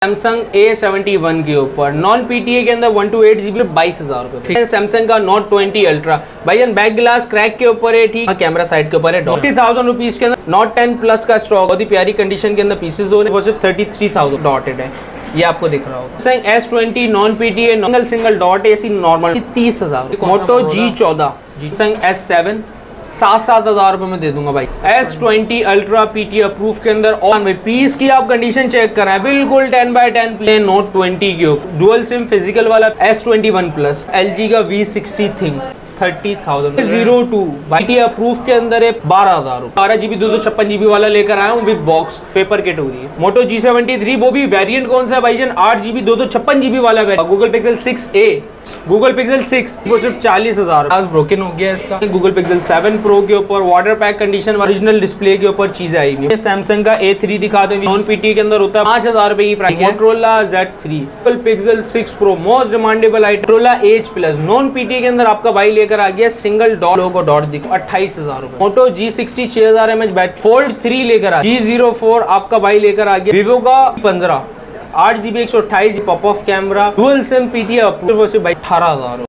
Samsung A71 के ऊपर non PTA के अंदर 128 GB 22,000 रुपए। सैमसंग का Note 20 अल्ट्रा भाईजान बैक ग्लास क्रैक के ऊपर है, ठीक, कैमरा साइड के ऊपर है, 50,000 रुपीज के अंदर। Note 10 प्लस का स्टॉक बहुत ही प्यारी कंडीशन के अंदर पीसेस दो वो सिर्फ 33,000 डॉटेड है, ये आपको दिख रहा होगा। Samsung S20 non PTA single dot AC normal 30,000। मोटो G14 सैमसंग S7 7,000 रुपए में दे दूंगा भाई। S20 अल्ट्रा PTA अप्रूव के अंदर और भाई पीस की आप कंडीशन चेक कर रहे हैं, बिल्कुल 10x10 प्लेन Note 20 के ऊपर डुअल सिम फिजिकल वाला S21 प्लस LG का V60 थिंग 30,000। 02 PTA अप्रूव के अंदर है 12,000 रुपए। 12 GB 256 GB वाला लेकर आया हूँ विद बॉक्स, पेपर किट हो रही है। मोटो G73 वो भी वेरिएंट कौन सा है भाईजान, 8 GB 256 GB वाला variant. Google pixel 6a Google pixel 6 वो सिर्फ 40,000 ब्रोकन हो गया इसका। गूगल पिक्सल 7 प्रो के ऊपर water pack condition original display के ऊपर चीज आई हुई है। सैमसंग का A3 दिखा दो, नॉन PTA के अंदर होता है 5,000 रुपए की price. Motorola Z3 Google pixel 6 pro most demandable item. Motorola H plus non PTA के अंदर आपका भाई लेकर आ गया सिंगल डॉट लोगो डॉट दिखो 28,000 रुपए। मोटो G60 6000 mAh बैटरी फोल्ड 3 लेकर आ। G04 आपका भाई लेकर आ गया वीवो का 15 8 GB 128 pop of camera dual SIM PTA approve से भाई 18,000।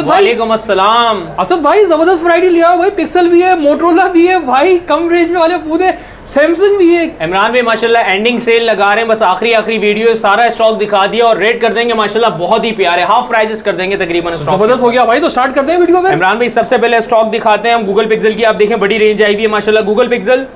वालेकुम अस्सलाम। असद भाई जबरदस्त वैरायटी लिया भाई, पिक्सल भी है, मोटरोला भी है भाई, कम रेंज में वाले पूरे सैमसंग भी है। इमरान भाई माशाल्लाह एंडिंग सेल लगा रहे हैं, बस आखिरी वीडियो सारा स्टॉक दिखा दिया और रेट कर देंगे माशाल्लाह बहुत ही प्यारे, हाफ प्राइसेस कर देंगे तकरीबन। जबरदस्त हो गया भाई, तो स्टार्ट करते हैं वीडियो में। इमरान भाई सबसे पहले स्टॉक दिखाते हैं हम गूगल पिक्सल की, आप देखें बड़ी रेंज आई हुई है माशाल्लाह। गूगल पिक्सल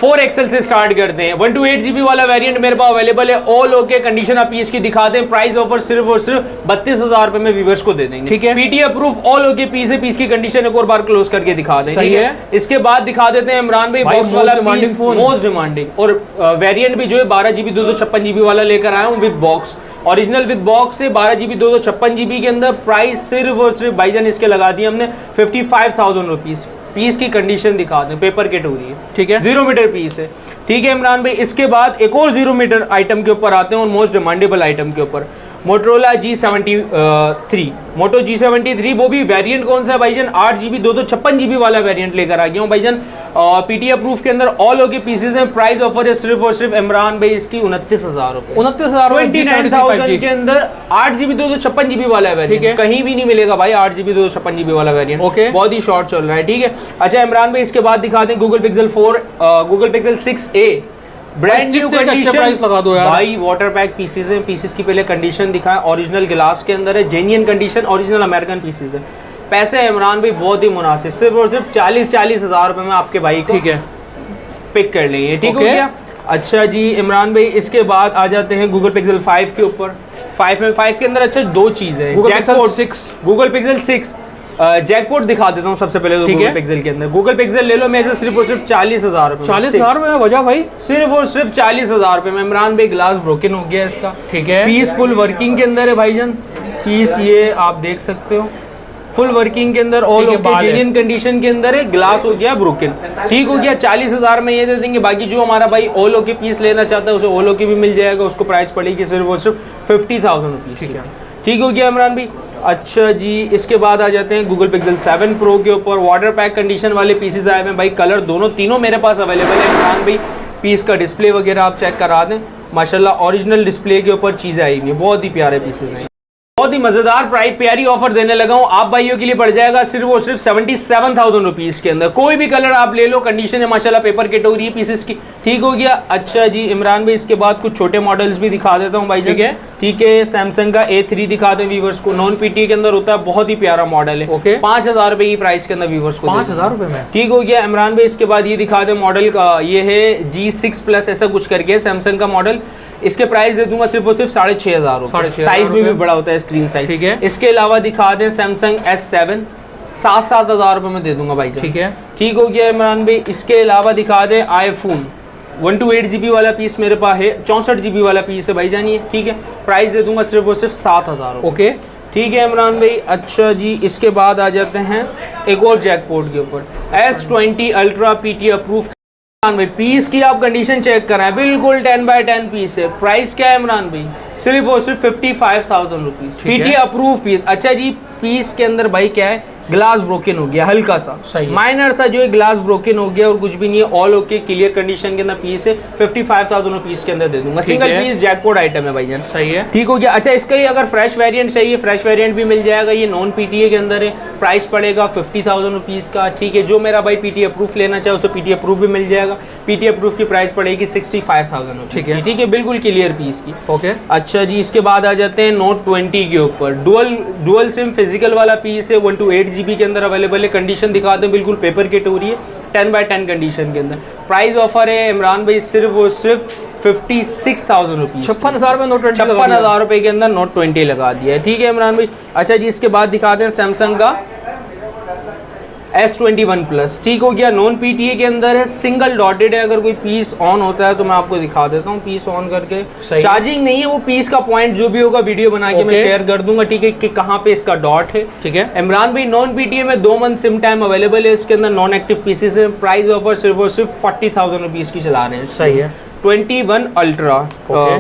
4XL से स्टार्ट करते हैं। 128 GB वाला वेरिएंट मेरे पास अवेलेबल है, ऑल ओके कंडीशन आप पीस की दिखा दें। प्राइस ऑफर सिर्फ और सिर्फ 32,000 रुपए में व्यूअर्स को दे देंगे, ठीक है। PTA approve all okay piece है, पीस की कंडीशन एक और बार क्लोज करके दिखा दें, सही है। इसके बाद दिखा देते हैं इमरान भाई बॉक्स वाला मोस्ट डिमांडिंग और वेरिएंट भी जो है 12 GB 256 GB वाला लेकर आया हूँ with box, original with box से 12 GB 256 GB के अंदर। प्राइस सिर्फ और सिर्फ भाईजान इसके लगा दिए हमने 55,000 रुपीज। पीस की कंडीशन दिखा दें, पेपर किट हो रही है, ठीक है, 0 मीटर पीस है, ठीक है इमरान भाई। इसके बाद एक और 0 मीटर आइटम के ऊपर आते हैं और मोस्ट डिमांडेबल आइटम के ऊपर मोटरोला G73 मोटो G73 वो भी वेरिएंट कौन सा है भाईजान, 8 GB 256 GB वाला वेरिएंट लेकर आ गया हूँ भाईजान। PTA अप्रूव के अंदर ऑल ओके पीसेस हैं। प्राइस ऑफर है सिर्फ और सिर्फ इमरान भाई इसकी 29,000 रुपए। 29,000 के अंदर 8 GB 256 GB वाला वेरिएंट कहीं भी नहीं मिलेगा भाई, 8 GB 256 GB वाला वेरिएंट, ओके, बहुत ही शॉर्ट चल रहा है, ठीक है। अच्छा इमरान भाई इसके बाद दिखाते हैं Google pixel 4 Google pixel 6a brand new condition लगा दो यार भाई। वाटर पैक पीसेस हैं, पीसेस की पहले कंडीशन दिखाएं, ओरिजिनल ग्लास के अंदर है, genuine condition, original American pieces है। पैसे इमरान भाई बहुत ही मुनासिब, सिर्फ और सिर्फ 40,000 रुपए में आपके भाई को, ठीक है, पिक कर लेंगे, ठीक हो गया। अच्छा जी इमरान भाई इसके बाद आ जाते हैं गूगल पिक्सल 5 के ऊपर। 5 के अंदर अच्छा दो चीजें हैं, जैकपॉट 6 गूगल पिक्सल 6 जैकपॉट दिखा देता हूँ सबसे पहले तो गूगल पिक्सल के अंदर। गूगल पिक्सल ले लो मेरे से सिर्फ और सिर्फ 40,000 रुपए। 40,000 में वजह भाई सिर्फ और सिर्फ 40,000 रुपए में। इमरान भाई ग्लास ब्रोकन हो गया इसका, ठीक है, पीस फुल वर्किंग के अंदर है भाईजान। पीस ये आप देख सकते हो फुल वर्किंग के अंदर, ऑल ओके जेन्युइन कंडीशन के अंदर है, ग्लास हो गया ब्रोकन, ठीक हो गया। 40,000 में ये दे देंगे। बाकी जो हमारा भाई ऑल ओके पीस लेना चाहता है उसे ऑल ओके भी मिल जाएगा, उसको प्राइस पड़ेगी सिर्फ और सिर्फ 50,000 रुपीज, ठीक है, ठीक हो गया इमरान भाई। अच्छा जी इसके बाद आ जाते हैं गूगल पिक्सल 7 प्रो के ऊपर वाटर पैक कंडीशन वाले पीसेस आए हैं भाई, कलर तीनों मेरे पास अवेलेबल है इमरान भाई। पीस का डिस्प्ले वगैरह आप चेक करा दें, माशाल्लाह ओरिजिनल डिस्प्ले के ऊपर चीज़ें आई हुई हैं, बहुत ही प्यारे पीसेस हैं, बहुत ही मजेदार प्राइस प्यारी ऑफर देने लगा हूँ आप भाइयों के लिए। पड़ जाएगा सिर्फ और सिर्फ 77,000 रुपीज के अंदर। कोई भी कलर आप ले लो, कंडीशन है माशाल्लाह, पेपर किट हो रही है पीसेस की, ठीक हो गया। अच्छा जी इमरान भाई इसके बाद कुछ छोटे मॉडल्स भी दिखा देता हूँ भाई, ठीक है। सैमसंग का A3 दिखा दो व्यूवर्स को, नॉन PTA के अंदर होता है, बहुत ही प्यारा मॉडल है, ओके, 5,000 रुपए की प्राइस के अंदर व्यूवर्स को, 5,000 रुपए में, ठीक हो गया इमरान भाई। इसके बाद ये दिखा दो मॉडल का, ये है G6 प्लस ऐसा कुछ करके सैमसंग का मॉडल, इसके प्राइस दे दूंगा सिर्फ और सिर्फ 6,500 रुपए। साइज में भी बड़ा होता है स्क्रीन साइज, ठीक है। इसके अलावा दिखा दें सैमसंग S7 7,000 रुपए में दे दूंगा भाई, ठीक है, ठीक हो गया इमरान भाई। इसके अलावा दिखा दें आईफोन 128 GB वाला पीस मेरे पास है, 64 GB वाला पीस है भाई जानिए, ठीक है, प्राइस दे दूंगा सिर्फ और सिर्फ 7,000, ओके, ठीक है इमरान भाई। अच्छा जी इसके बाद आ जाते हैं एक और जैकपॉट के ऊपर S20 अल्ट्रा PTA अप्रूव भाई। पीस की आप कंडीशन चेक कराएं, बिल्कुल 10x10 पीस है। प्राइस क्या है इमरान भाई, सिर्फ और सिर्फ 55,000 रुपीज, PTA अप्रूव पीस। अच्छा जी पीस के अंदर भाई क्या है, ग्लास ब्रोकन हो गया हल्का सा, सही है। माइनर सा जो है ग्लास ब्रोकन हो गया और कुछ भी नहीं है, ऑल ओके क्लियर कंडीशन के अंदर पीस है, 55,000 रुपीस के अंदर दे दूंगा। सिंगल है। पीस जैकपॉट आइटम है भाईजान, सही है। ठीक हो गया। अच्छा इसका ही अगर फ्रेश वेरिएंट चाहिए, फ्रेश वेरिएंट भी मिल जाएगा, ये नॉन पीटीए के अंदर है, प्राइस पड़ेगा 50,000 रुपीस का, ठीक है। जो मेरा भाई पीटीए प्रूफ लेना चाहे उसे पीटीए प्रूफ भी मिल जाएगा, पीटीए प्रूफ की प्राइस पड़ेगी 65,000 रुपीस, ठीक है। ठीक है, बिल्कुल क्लियर पीस की। ओके। अच्छा जी, इसके बाद आ जाते हैं नोट 20 के ऊपर, डुअल सिम फिजिकल वाला पीस है, 128 GB के अंदर अवेलेबल है। कंडीशन दिखा दें, बिल्कुल पेपर किट हो रही है, 10x10 कंडीशन के अंदर। प्राइस ऑफर है इमरान भाई सिर्फ 56,000 रुपीज, 56,000 में नोट 20 56,000 रुपए के अंदर नोट 20 लगा दिया है, ठीक है इमरान भाई। अच्छा जी, इसके बाद दिखा दें सैमसंग का S21 प्लस, ठीक हो गया, नॉन पीटीए के अंदर है, सिंगल डॉटेड है। अगर कोई पीस ऑन होता है तो मैं आपको दिखा देता हूँ, पीस ऑन करके, चार्जिंग नहीं है, वो पीस का पॉइंट जो भी होगा वीडियो बना के मैं शेयर कर दूंगा, ठीक है, कि कहाँ पे इसका डॉट है, ठीक है। इमरान भाई नॉन पीटीए में 2 मंथ सिम टाइम अवेलेबल है, इसके अंदर नॉन एक्टिव पीसेस है। प्राइस ऑफर सिर्फ और सिर्फ 40,000 रुपीज की चला रहे हैं, सही है। 21 अल्ट्रा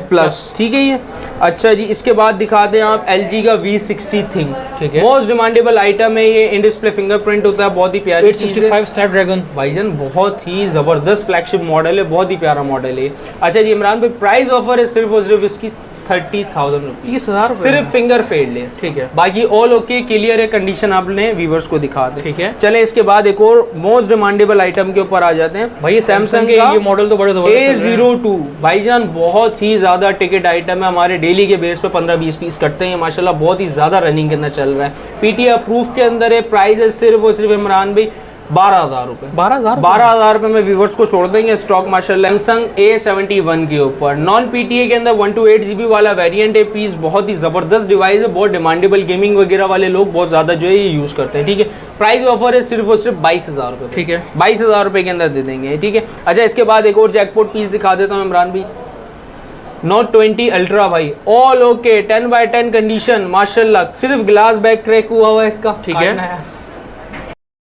प्लस, ठीक है ये। अच्छा जी, इसके बाद दिखा दें आप LG का V60 थिंग, ठीक है, मोस्ट डिमांडेबल आइटम है ये, इन डिस्प्ले फिंगरप्रिंट होता है, बहुत ही प्यारी चीज है। 865 स्नैपड्रैगन भाईजान बहुत ही जबरदस्त फ्लैगशिप मॉडल है, बहुत ही प्यारा मॉडल है। अच्छा जी इमरान भाई, प्राइस ऑफर है सिर्फ और सिर्फ इसकी 30,000 रुपीज, 30,000 सिर्फ फिंगर फेडलेस, ठीक है, बाकी ऑल ओके क्लियर है कंडीशन, आपने व्यूवर्स को दिखा दे, ठीक है। चले इसके बाद एक और मोस्ट डिमांडेबल आइटम के ऊपर आ जाते हैं भाई, सैमसंग का ये मॉडल तो बड़े A02 भाईजान, बहुत ही ज्यादा टिकट आइटम है, हमारे डेली के बेस पे 15-20 पीस कटते हैं माशाल्लाह, बहुत ही ज्यादा रनिंग के अंदर चल रहा है, पीटीए अप्रूव के अंदर है। प्राइस है सिर्फ और सिर्फ इमरान भाई 12,000 रुपए, 12,000 रुपए में व्यूवर्स को छोड़ देंगे स्टॉक माशाल्लाह। सैमसंग A71 के ऊपर नॉन पीटीए के अंदर 128 GB वाला वेरिएंट है, पीस बहुत ही जबरदस्त डिवाइस है, बहुत डिमांडेबल, गेमिंग वगैरह वाले लोग बहुत ज्यादा जो है ये यूज करते हैं, ठीक है। प्राइस ऑफर है सिर्फ और सिर्फ 22,000 रुपए, ठीक है, 22,000 रुपए के अंदर दे देंगे, ठीक है। अच्छा इसके बाद एक और जैकपॉट पीस दिखा देता हूँ इमरान भाई, नोट 20 अल्ट्रा भाई, ऑल ओके 10x10 कंडीशन माशाल्लाह, सिर्फ ग्लास बैक क्रैक हुआ है इसका, ठीक है।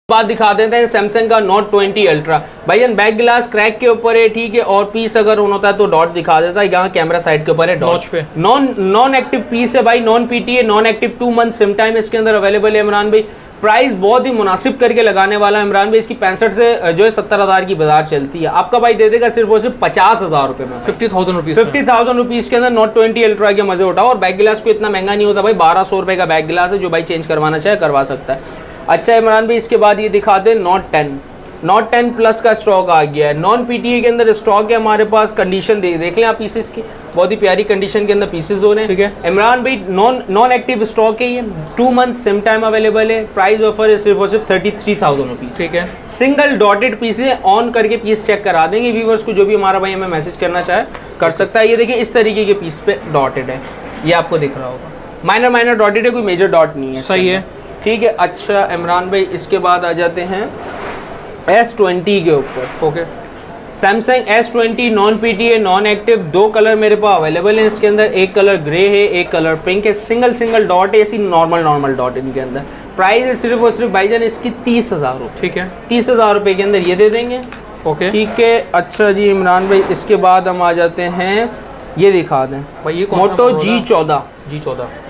बात दिखा देते हैं सैमसंग का नोट 20 अल्ट्रा भाईजान, बैक ग्लास क्रैक के ऊपर है, ठीक है, और पीस अगर ऑन होता है तो डॉट दिखा देता है, यहाँ कैमरा साइड के ऊपर है डॉट पे, नॉन एक्टिव पीस है भाई, non PTA, non active, 2 month SIM time इसके अंदर अवेलेबल है इमरान भाई। प्राइस बहुत ही मुनासिब करके लगाने वाला है इमरान भाई, इसकी 65 से जो है 70,000 की बाजार चलती है, आपका भाई दे देगा सिर्फ और सिर्फ 50,000 रुपए में, 50,000 रुपीज, 50,000 रुपीज के अंदर नोट 20 अल्ट्रा के मजे उठाओ। और बैक गिलास को इतना महंगा नहीं होता भाई, 1200 रुपए का बैक गिलास है, जो भाई चेंज करवाना चाहे करवा सकता है। अच्छा इमरान भाई, इसके बाद ये दिखा दे नोट 10 प्लस का स्टॉक आ गया है, नॉन पीटीए के अंदर स्टॉक है हमारे पास, कंडीशन देख लें आप पीसेस की, बहुत ही प्यारी कंडीशन के अंदर पीसेस हो रहे हैं, ठीक है इमरान भाई। नॉन एक्टिव स्टॉक है ये, 2 मंथ सिम टाइम अवेलेबल है, प्राइस ऑफर है सिर्फ और सिर्फ 33,000 रुपीज, ठीक है। सिंगल डॉटेड पीस है, ऑन करके पीस चेक करा देंगे व्यूवर्स को, जो भी हमारा भाई हमें मैसेज करना चाहे कर सकता है। ये देखिए इस तरीके के पीस पे डॉटेड है, ये आपको दिख रहा होगा, माइनर डॉटेड है, कोई मेजर डॉट नहीं है, सही है, ठीक है। अच्छा इमरान भाई, इसके बाद आ जाते हैं S20 के ऊपर, okay, Samsung S20 non PTA non active, 2 colour मेरे पास अवेलेबल हैं इसके अंदर, एक कलर ग्रे है, एक कलर पिंक है, सिंगल डॉट है, ऐसी नॉर्मल डॉट इनके अंदर। प्राइस है सिर्फ और सिर्फ भाईजान इसकी 30,000 रुपये, ठीक है, 30,000 रुपये के अंदर ये दे देंगे, ओके, ठीक है। अच्छा जी इमरान भाई, इसके बाद हम आ जाते हैं, ये दिखा दें भाई, ये मोटो G14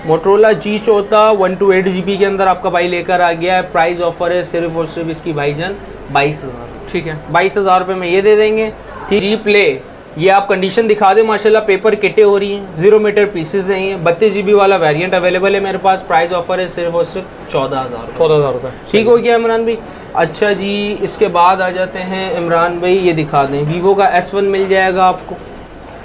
मोटरोला G14 128 GB के अंदर आपका भाई लेकर आ गया है, प्राइस ऑफर है सिर्फ और सिर्फ इसकी भाईजान 22,000, ठीक है, 22,000 रुपये में ये दे देंगे। जी प्ले, ये आप कंडीशन दिखा दे माशाल्लाह, पेपर किटे हो रही हैं, 0 मीटर पीसेज हैं, ये 32 GB वाला वेरिएंट अवेलेबल है मेरे पास, प्राइस ऑफर है सिर्फ और सिर्फ 14,000 रुपये, ठीक हो गया इमरान भाई। अच्छा जी, इसके बाद आ जाते हैं इमरान भाई, ये दिखा दें, वीवो का S1 मिल जाएगा आपको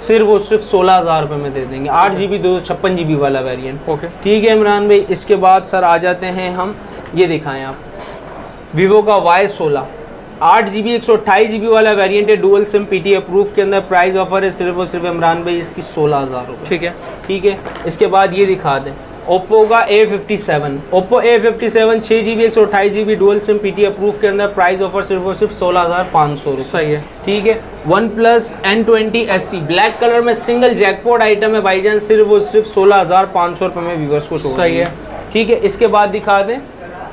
सिर्फ और सिर्फ 16,000 रुपये में दे देंगे, 8 GB 256 GB वाला वेरिएंट, ओके, ठीक है इमरान भाई। इसके बाद सर आ जाते हैं हम, ये दिखाएं आप, वीवो का Y16 8 GB 128 GB वाला वेरिएंट है, डुअल सिम पीटी अप्रूव के अंदर, प्राइस ऑफर है सिर्फ और सिर्फ इमरान भाई इसकी 16,000 रुपये, ठीक है, ठीक है। इसके बाद ये दिखा दें, ओप्पो का A57 6 GB 128 GB dual SIM PT approve के अंदर, प्राइस ऑफर सिर्फ और सिर्फ 16,500 रुपये, सही है, ठीक है। OnePlus N20 SE black colour में सिंगल जैकपॉट आइटम है भाईजान, सिर्फ और सिर्फ 16,500 रुपये में व्यूअर्स को छोड़, सही है, ठीक है। इसके बाद दिखा दें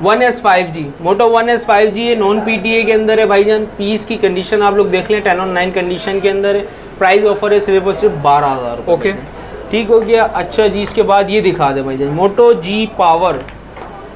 1S 5G, मोटो 1S 5G ये नॉन पीटीए के अंदर है भाईजान, पीस की कंडीशन आप लोग देख लें, 10/9 कंडीशन के अंदर है, प्राइस ऑफर है सिर्फ और सिर्फ 12,000 रुपये, ओके, ठीक हो गया। अच्छा जी, इसके बाद ये दिखा दे भाईजान, मोटो G पावर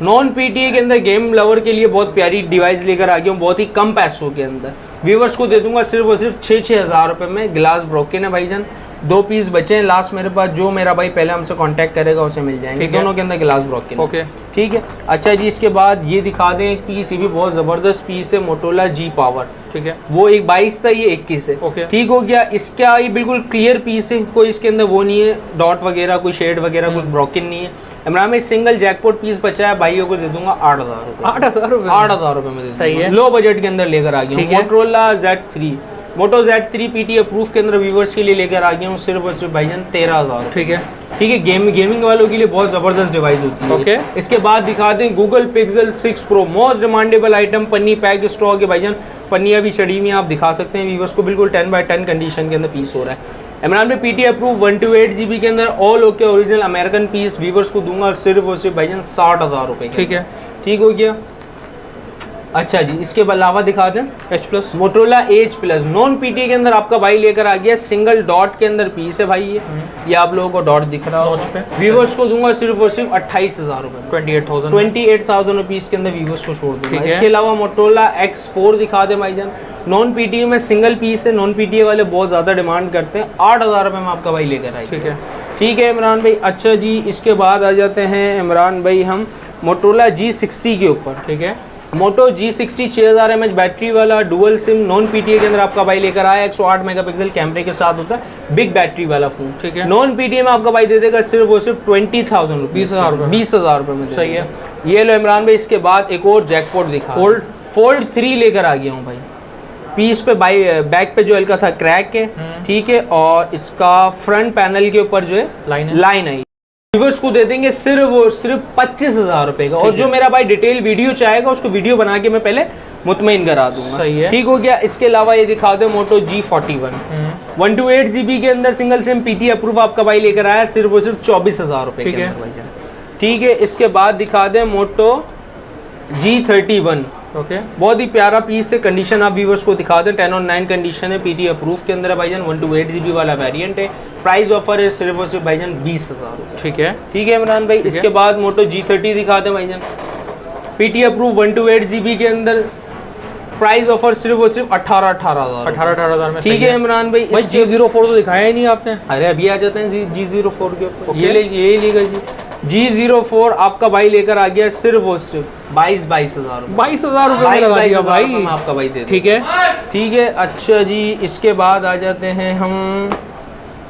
नॉन पीटीए के अंदर गेम लवर के लिए बहुत प्यारी डिवाइस लेकर आ गया हूँ, बहुत ही कम पैसों के अंदर। व्यूवर्स को दे दूंगा सिर्फ और सिर्फ 6-6 हज़ार रुपये में। ग्लास ब्रोकन है भाईजान, 2 पीस बचे हैं लास्ट मेरे पास, जो मेरा भाई पहले हमसे कांटेक्ट करेगा उसे मिल जाएंगे। दोनों के अंदर ग्लास ब्रोकन। ओके ठीक है। अच्छा जी, इसके बाद ये दिखा दें एक पीस, ये भी बहुत ज़बरदस्त पीस है, मोटोला जी पावर। ठीक है, वो एक 22 था, ये 21 है। ओके। ठीक हो गया। इसका ये बिल्कुल क्लियर पीस है, कोई इसके अंदर वो नहीं है डॉट वगैरह, कोई शेड वगैरह, कोई ब्रोकन नहीं है। इमरान में सिंगल जैकपॉट पीस बचा है, भाइयों को दे दूंगा 8,000 रुपये। 8,000 रुपये? 8,000 रुपये में सही है। लो बजट के अंदर लेकर आ गया हूँ। मोटोला Z3, मोटो Z3 पीटी अप्रूव के अंदर व्यूवर्स के लिए लेकर आ गया हूँ सिर्फ और सिर्फ भाईजान 13,000। ठीक है, ठीक है। गेमिंग वालों के लिए बहुत ज़बरदस्त डिवाइस होती है। ओके। इसके बाद दिखा दें Google pixel 6 pro, most demandable item, पन्नी पैक स्टॉक है भाईजान, पन्नियाँ भी चढ़ी हुई हैं, आप दिखा सकते हैं व्यूवर्स को। बिल्कुल 10x10 कंडीशन के अंदर पीस हो रहा है। इमरान में पीटी अप्रूव 128 GB के अंदर all okay original American piece viewers को दूंगा सिर्फ और सिर्फ भाईजान 60,000 रुपये। ठीक है, ठीक हो गया। अच्छा जी, इसके अलावा दिखा दें H+, Motorola H+, non PT के अंदर आपका भाई लेकर आ गया, सिंगल डॉट के अंदर पीस है भाई। ये आप लोगों को डॉट दिख रहा नॉच पे। हो। व्यूवर्स को दूंगा सिर्फ और सिर्फ 28,000 रुपये, 28,000 रुपीज़ के अंदर व्यूवर्स को छोड़ दूंगा। ठीक है। इसके अलावा मोटोला X4 दिखा दे भाईजान, नॉन पीटी में सिंगल पीस है, नॉन पीटी वाले बहुत ज़्यादा डिमांड करते हैं, 8,000 रुपये में आपका भाई लेकर आए। ठीक है, ठीक है इमरान भाई। अच्छा जी, इसके बाद आ जाते हैं इमरान भाई हम मोटोला G60 के ऊपर। ठीक है, मोटो G60 6000 mAh बैटरी वाला डुअल सिम नॉन पीटीए के अंदर आपका भाई लेकर आया, 108 मेगापिक्सल कैमरे के साथ होता है, बिग बैटरी वाला फोन। ठीक है। नॉन पीटीए में आपका भाई दे देगा सिर्फ और सिर्फ 20,000 रुपये, 20,000 रुपये, 20,000 रुपये में। सही है। ये लो इमरान भाई। इसके बाद एक और जैकपॉट दिखा, फोल्ड 3 लेकर आ गया हूँ भाई। पीस पे बैक पे जो हल्का था क्रैक है, ठीक है, और इसका फ्रंट पैनल के ऊपर जो है लाइन आई। व्यूवर्स को दे देंगे सिर्फ और सिर्फ 25,000 रुपये का। और जो मेरा भाई डिटेल वीडियो चाहेगा उसको वीडियो बना के मैं पहले मुतमईन करा दूंगा। सही है। ठीक हो गया। इसके अलावा ये दिखा दो मोटो G41, 128 GB के अंदर सिंगल सिम पीटी अप्रूव आपका भाई लेकर आया सिर्फ और सिर्फ 24,000 रुपये के अंदर भाईजान। ठीक है। इसके बाद दिखा दे मोटो G31, ओके, बहुत ही प्यारा पीस है। कंडीशन आप व्यूवर्स को दिखा दें, 10/9 कंडीशन है, पीटी अप्रूव के अंदर है भाईजान, 128 GB वाला वेरिएंट है। प्राइस ऑफर है सिर्फ और सिर्फ भाईजान 20,000 रुपये। ठीक है, ठीक है इमरान भाई। इसके बाद मोटो G30 दिखा दें भाईजान, पीटी अप्रूव 128 GB के अंदर, प्राइस ऑफर सिर्फ और सिर्फ 18,000 में। ठीक है इमरान भाई। G04 तो दिखाया ही नहीं आपने। अरे अभी आ जाते हैं G04 के ऊपर। ये लेगा जी, G04 आपका भाई लेकर आ गया सिर्फ और सिर्फ 22,000 रुपये। 22,000 रुपये में लगा दिया भाई। मैं आपका भाई दे। ठीक है, ठीक है। अच्छा जी, इसके बाद आ जाते हैं हम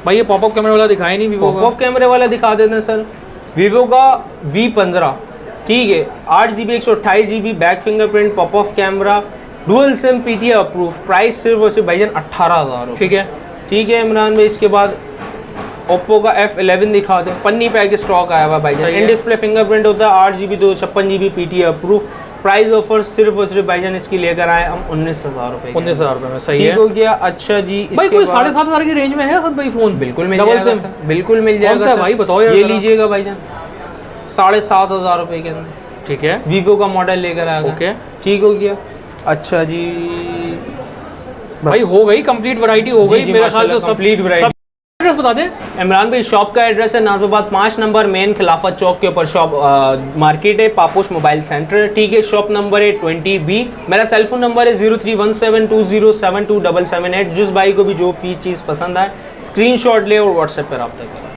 भाई, ये पॉपअप कैमरे वाला दिखाया नहीं वीवो का। पॉपअप कैमरे वाला दिखा देते हैं सर, वीवो का V15। ठीक है, 8 GB 128 GB back fingerprint popup camera, dual SIM PT approve, price सिर्फ और सिर्फ भाईजान 18,000। ठीक है, ठीक है इमरान भाई। इसके बाद ओप्पो का F11 दिखा दें, पन्नी पैक स्टॉक आया हुआ भाईजान, इन डिस्प्ले फिंगरप्रिंट होता है, 8 GB 256 GB PT approve, price offer सिर्फ और सिर्फ भाईजान इसकी लेकर आए हम 19,000 रुपये। 19,000 रुपये में। सही है। ठीक हो गया। अच्छा जी, भाई कोई 7,500 की रेंज में है सब भाई फोन? बिल्कुल मिल जाएगा सर, बिल्कुल मिल जाएगा सर। भाई बताओ यार, ये लीजिएगा भाईजान 7,500 रुपये के अंदर। ठीक है, वीवो का मॉडल लेकर आएगा। ओके, ठीक हो गया। अच्छा जी भाई हो गई कंप्लीट वैरायटी हो गई मेरे ख्याल से। Complete variety. एड्रेस बता दें इमरान भाई। शॉप का एड्रेस है नाजमाबाद 5 नंबर मेन खिलाफत चौक के ऊपर शॉप मार्केट है, पापोश मोबाइल सेंटर। ठीक है। शॉप नंबर है 20B। मेरा सेलफोन नंबर है 031720727778। जिस भाई को भी जो चीज़ पसंद आए स्क्रीनशॉट ले और व्हाट्सएप पर रब्ता करें।